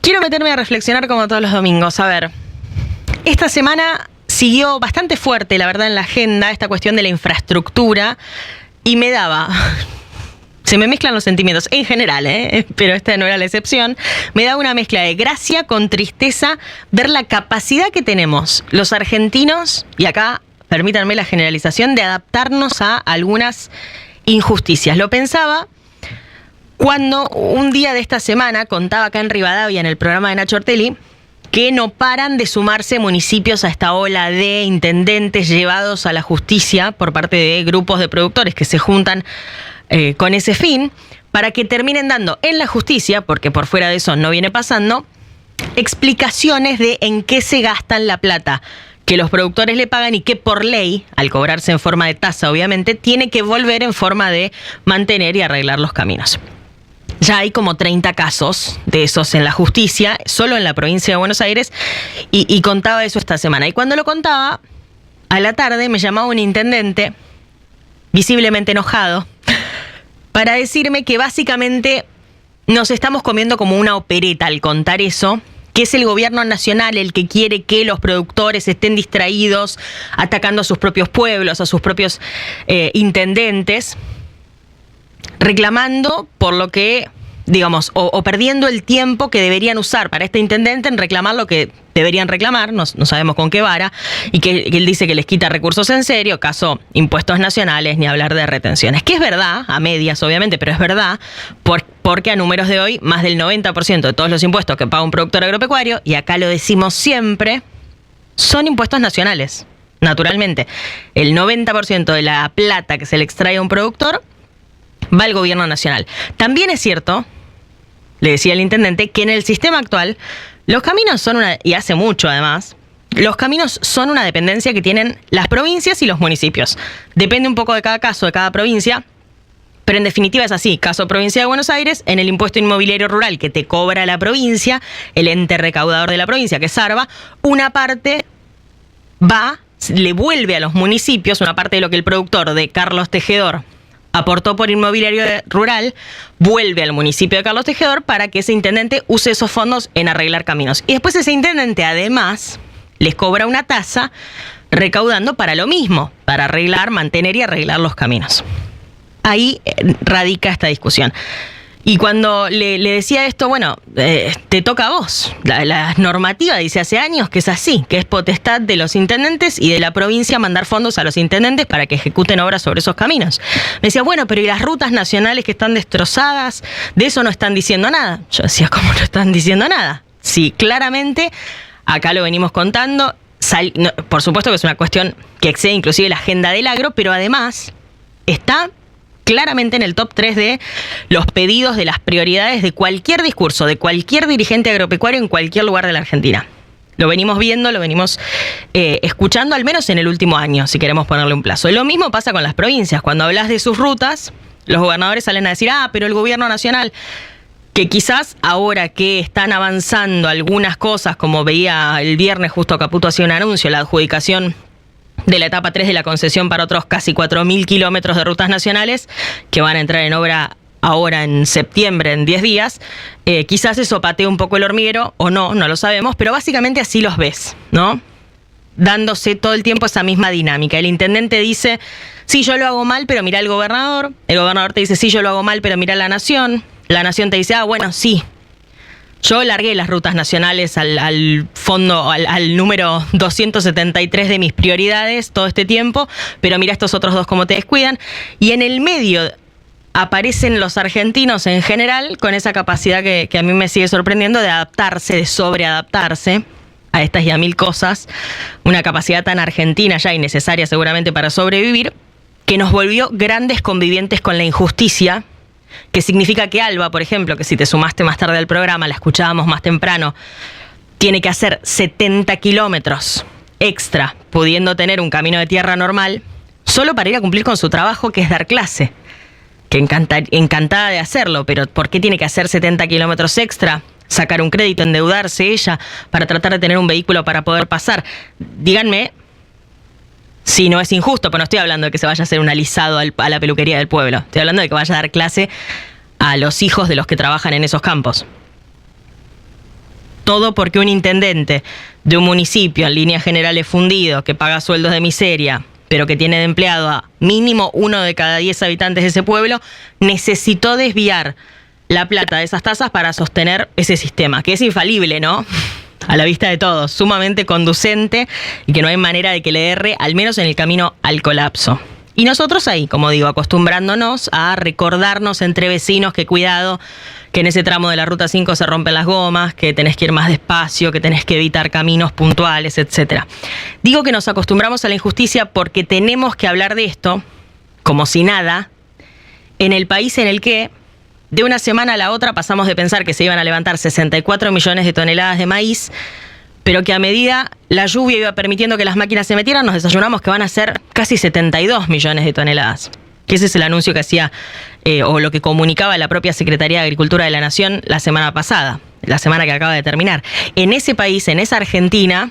Quiero meterme a reflexionar como todos los domingos. A ver, esta semana siguió bastante fuerte, la verdad, en la agenda esta cuestión de la infraestructura y me daba... Se me mezclan los sentimientos, en general, pero esta no era la excepción. Me da una mezcla de gracia con tristeza ver la capacidad que tenemos los argentinos, y acá permítanme la generalización, de adaptarnos a algunas injusticias. Lo pensaba cuando un día de esta semana contaba acá en Rivadavia, en el programa de Nacho Ortelli, que no paran de sumarse municipios a esta ola de intendentes llevados a la justicia por parte de grupos de productores que se juntan con ese fin, para que terminen dando en la justicia, porque por fuera de eso no viene pasando, explicaciones de en qué se gastan la plata que los productores le pagan y que por ley, al cobrarse en forma de tasa obviamente, tiene que volver en forma de mantener y arreglar los caminos. Ya hay como 30 casos de esos en la justicia, solo en la provincia de Buenos Aires, y contaba eso esta semana. Y cuando lo contaba, a la tarde me llamaba un intendente, visiblemente enojado, para decirme que básicamente nos estamos comiendo como una opereta al contar eso, que es el gobierno nacional el que quiere que los productores estén distraídos atacando a sus propios pueblos, a sus propios intendentes, reclamando por lo que, digamos, o perdiendo el tiempo que deberían usar para este intendente en reclamar lo que deberían reclamar, no sabemos con qué vara, y que él dice que les quita recursos en serio, caso impuestos nacionales, ni hablar de retenciones. Que es verdad, a medias obviamente, pero es verdad, porque a números de hoy, más del 90% de todos los impuestos que paga un productor agropecuario, y acá lo decimos siempre, son impuestos nacionales, naturalmente. El 90% de la plata que se le extrae a un productor va al gobierno nacional. También es cierto, le decía el intendente, que en el sistema actual los caminos son y hace mucho además, los caminos son una dependencia que tienen las provincias y los municipios. Depende un poco de cada caso, de cada provincia, pero en definitiva es así. Caso Provincia de Buenos Aires, en el impuesto inmobiliario rural que te cobra la provincia, el ente recaudador de la provincia, que es Sarva, una parte le vuelve a los municipios, una parte de lo que el productor de Carlos Tejedor aportó por inmobiliario rural, vuelve al municipio de Carlos Tejedor para que ese intendente use esos fondos en arreglar caminos. Y después ese intendente además les cobra una tasa recaudando para lo mismo, para arreglar, mantener y arreglar los caminos. Ahí radica esta discusión. Y cuando le decía esto, bueno, te toca a vos. La normativa dice hace años que es así, que es potestad de los intendentes y de la provincia mandar fondos a los intendentes para que ejecuten obras sobre esos caminos. Me decía, bueno, pero ¿y las rutas nacionales que están destrozadas? De eso no están diciendo nada. Yo decía, ¿cómo no están diciendo nada? Sí, claramente, acá lo venimos contando. Por supuesto que es una cuestión que excede inclusive la agenda del agro, pero además está claramente en el top 3 de los pedidos de las prioridades de cualquier discurso, de cualquier dirigente agropecuario en cualquier lugar de la Argentina. Lo venimos viendo, lo venimos escuchando, al menos en el último año, si queremos ponerle un plazo. Lo mismo pasa con las provincias. Cuando hablas de sus rutas, los gobernadores salen a decir, pero el gobierno nacional, que quizás ahora que están avanzando algunas cosas, como veía el viernes, justo Caputo hacía un anuncio, la adjudicación de la etapa 3 de la concesión para otros casi 4.000 kilómetros de rutas nacionales que van a entrar en obra ahora en septiembre, en 10 días. Quizás eso patee un poco el hormiguero, o no lo sabemos, pero básicamente así los ves, ¿no? Dándose todo el tiempo esa misma dinámica. El intendente dice, sí, yo lo hago mal, pero mira el gobernador te dice, sí, yo lo hago mal, pero mira la nación te dice, bueno, sí, yo largué las rutas nacionales al fondo, al número 273 de mis prioridades todo este tiempo, pero mira estos otros dos cómo te descuidan. Y en el medio aparecen los argentinos en general con esa capacidad que a mí me sigue sorprendiendo de adaptarse, de sobreadaptarse a estas y a mil cosas. Una capacidad tan argentina ya y necesaria seguramente para sobrevivir, que nos volvió grandes convivientes con la injusticia. Que significa que Alba, por ejemplo, que si te sumaste más tarde al programa, la escuchábamos más temprano, tiene que hacer 70 kilómetros extra, pudiendo tener un camino de tierra normal, solo para ir a cumplir con su trabajo, que es dar clase. Que encantada de hacerlo, pero ¿por qué tiene que hacer 70 kilómetros extra? Sacar un crédito, endeudarse ella, para tratar de tener un vehículo para poder pasar. Díganme si no es injusto, pero no estoy hablando de que se vaya a hacer un alisado a la peluquería del pueblo. Estoy hablando de que vaya a dar clase a los hijos de los que trabajan en esos campos. Todo porque un intendente de un municipio en líneas generales fundido, que paga sueldos de miseria, pero que tiene de empleado a mínimo 1 de cada 10 habitantes de ese pueblo, necesitó desviar la plata de esas tasas para sostener ese sistema, que es infalible, ¿no? A la vista de todos, sumamente conducente y que no hay manera de que le erre, al menos en el camino al colapso. Y nosotros ahí, como digo, acostumbrándonos a recordarnos entre vecinos que cuidado, que en ese tramo de la Ruta 5 se rompen las gomas, que tenés que ir más despacio, que tenés que evitar caminos puntuales, etc. Digo que nos acostumbramos a la injusticia porque tenemos que hablar de esto, como si nada, en el país en el que de una semana a la otra pasamos de pensar que se iban a levantar 64 millones de toneladas de maíz, pero que a medida la lluvia iba permitiendo que las máquinas se metieran, nos desayunamos que van a ser casi 72 millones de toneladas. Que ese es el anuncio que hacía, o lo que comunicaba la propia Secretaría de Agricultura de la Nación la semana pasada, la semana que acaba de terminar. En ese país, en esa Argentina,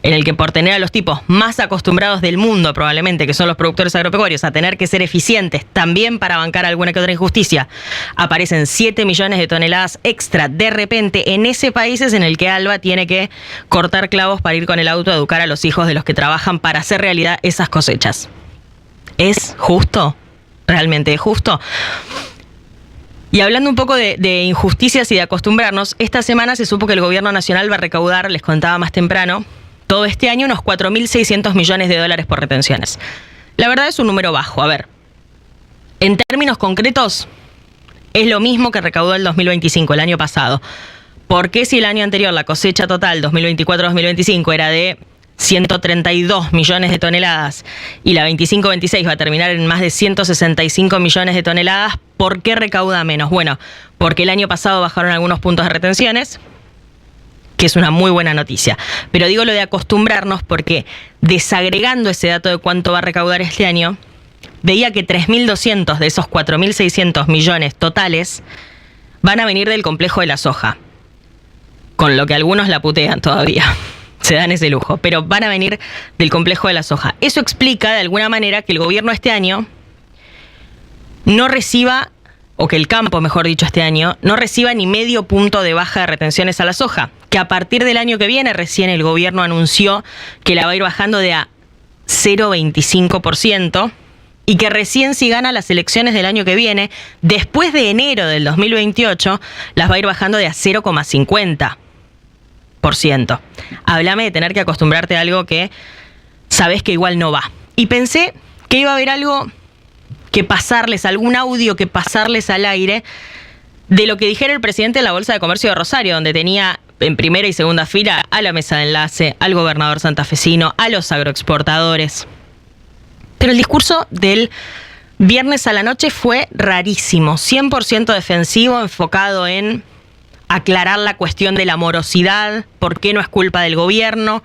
en el que por tener a los tipos más acostumbrados del mundo probablemente, que son los productores agropecuarios, a tener que ser eficientes también para bancar alguna que otra injusticia, aparecen 7 millones de toneladas extra de repente. En ese país es en el que Alba tiene que cortar clavos para ir con el auto a educar a los hijos de los que trabajan para hacer realidad esas cosechas. ¿Es justo? ¿Realmente es justo? Y hablando un poco de injusticias y de acostumbrarnos, esta semana se supo que el gobierno nacional va a recaudar, les contaba más temprano, todo este año unos 4.600 millones de dólares por retenciones. La verdad es un número bajo. A ver, en términos concretos, es lo mismo que recaudó el 2025, el año pasado. ¿Por qué si el año anterior la cosecha total 2024-2025 era de 132 millones de toneladas y la 25-26 va a terminar en más de 165 millones de toneladas, ¿por qué recauda menos? Bueno, porque el año pasado bajaron algunos puntos de retenciones, que es una muy buena noticia. Pero digo lo de acostumbrarnos porque desagregando ese dato de cuánto va a recaudar este año, veía que 3.200 de esos 4.600 millones totales van a venir del complejo de la soja, con lo que algunos la putean todavía. Se dan ese lujo, pero van a venir del complejo de la soja. Eso explica de alguna manera que el gobierno este año no reciba, o que el campo, mejor dicho, este año, no reciba ni medio punto de baja de retenciones a la soja, que a partir del año que viene recién el gobierno anunció que la va a ir bajando de a 0,25% y que recién si gana las elecciones del año que viene, después de enero del 2028, las va a ir bajando de a 0,50%. Háblame de tener que acostumbrarte a algo que sabes que igual no va. Y pensé que iba a haber algo que pasarles, algún audio que pasarles al aire de lo que dijera el presidente de la Bolsa de Comercio de Rosario, donde tenía en primera y segunda fila a la mesa de enlace, al gobernador santafesino, a los agroexportadores. Pero el discurso del viernes a la noche fue rarísimo, 100% defensivo, enfocado en aclarar la cuestión de la morosidad, por qué no es culpa del gobierno,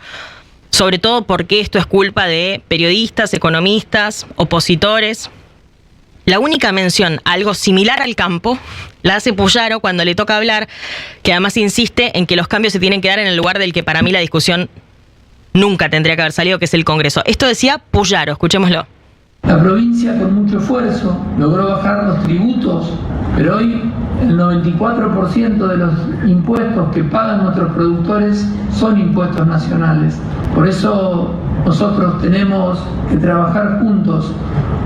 sobre todo por qué esto es culpa de periodistas, economistas, opositores. La única mención a algo similar al campo la hace Puyaro cuando le toca hablar, que además insiste en que los cambios se tienen que dar en el lugar del que para mí la discusión nunca tendría que haber salido, que es el Congreso. Esto decía Puyaro, escuchémoslo. La provincia con mucho esfuerzo logró bajar los tributos, pero hoy el 94% de los impuestos que pagan nuestros productores son impuestos nacionales. Por eso nosotros tenemos que trabajar juntos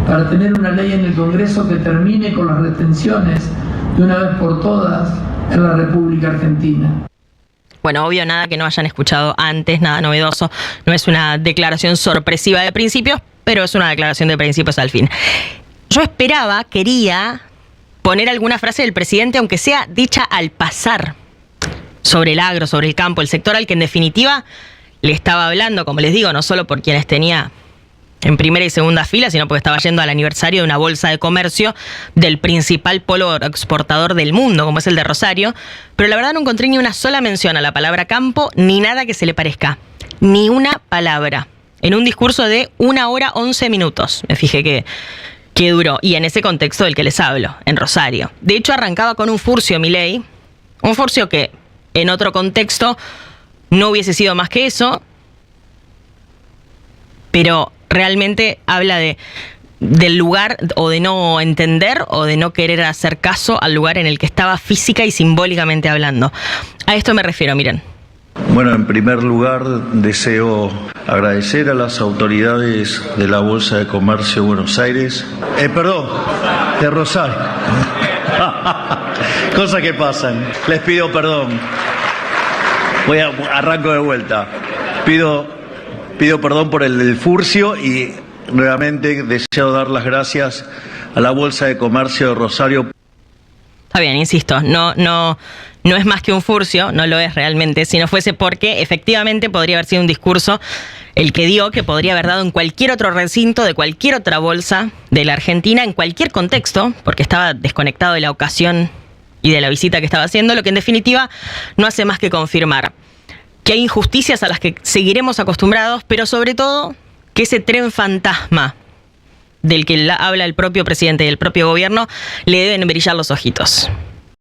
para tener una ley en el Congreso que termine con las retenciones de una vez por todas en la República Argentina. Bueno, obvio, nada que no hayan escuchado antes, nada novedoso. No es una declaración sorpresiva de principios, pero es una declaración de principios al fin. Yo quería poner alguna frase del presidente, aunque sea dicha al pasar, sobre el agro, sobre el campo, el sector al que en definitiva le estaba hablando, como les digo, no solo por quienes tenía en primera y segunda fila, sino porque estaba yendo al aniversario de una bolsa de comercio del principal polo exportador del mundo, como es el de Rosario. Pero la verdad no encontré ni una sola mención a la palabra campo, ni nada que se le parezca. Ni una palabra. En un discurso de 1 hora 11 minutos. Me fijé que duró. Y en ese contexto del que les hablo, en Rosario. De hecho, arrancaba con un furcio Milei. Un furcio que, en otro contexto, no hubiese sido más que eso. Pero realmente habla de del lugar, o de no entender o de no querer hacer caso al lugar en el que estaba física y simbólicamente hablando. A esto me refiero, miren. Bueno, en primer lugar deseo agradecer a las autoridades de la Bolsa de Comercio de Buenos Aires, de Rosario, cosas que pasan, les pido perdón, arranco de vuelta, pido perdón por el furcio y nuevamente deseo dar las gracias a la Bolsa de Comercio de Rosario. Está bien, insisto, no es más que un furcio, no lo es realmente, si no fuese porque efectivamente podría haber sido un discurso el que dio, que podría haber dado en cualquier otro recinto de cualquier otra bolsa de la Argentina, en cualquier contexto, porque estaba desconectado de la ocasión y de la visita que estaba haciendo, lo que en definitiva no hace más que confirmar que hay injusticias a las que seguiremos acostumbrados, pero sobre todo que ese tren fantasma del que habla el propio presidente y el propio gobierno le deben brillar los ojitos.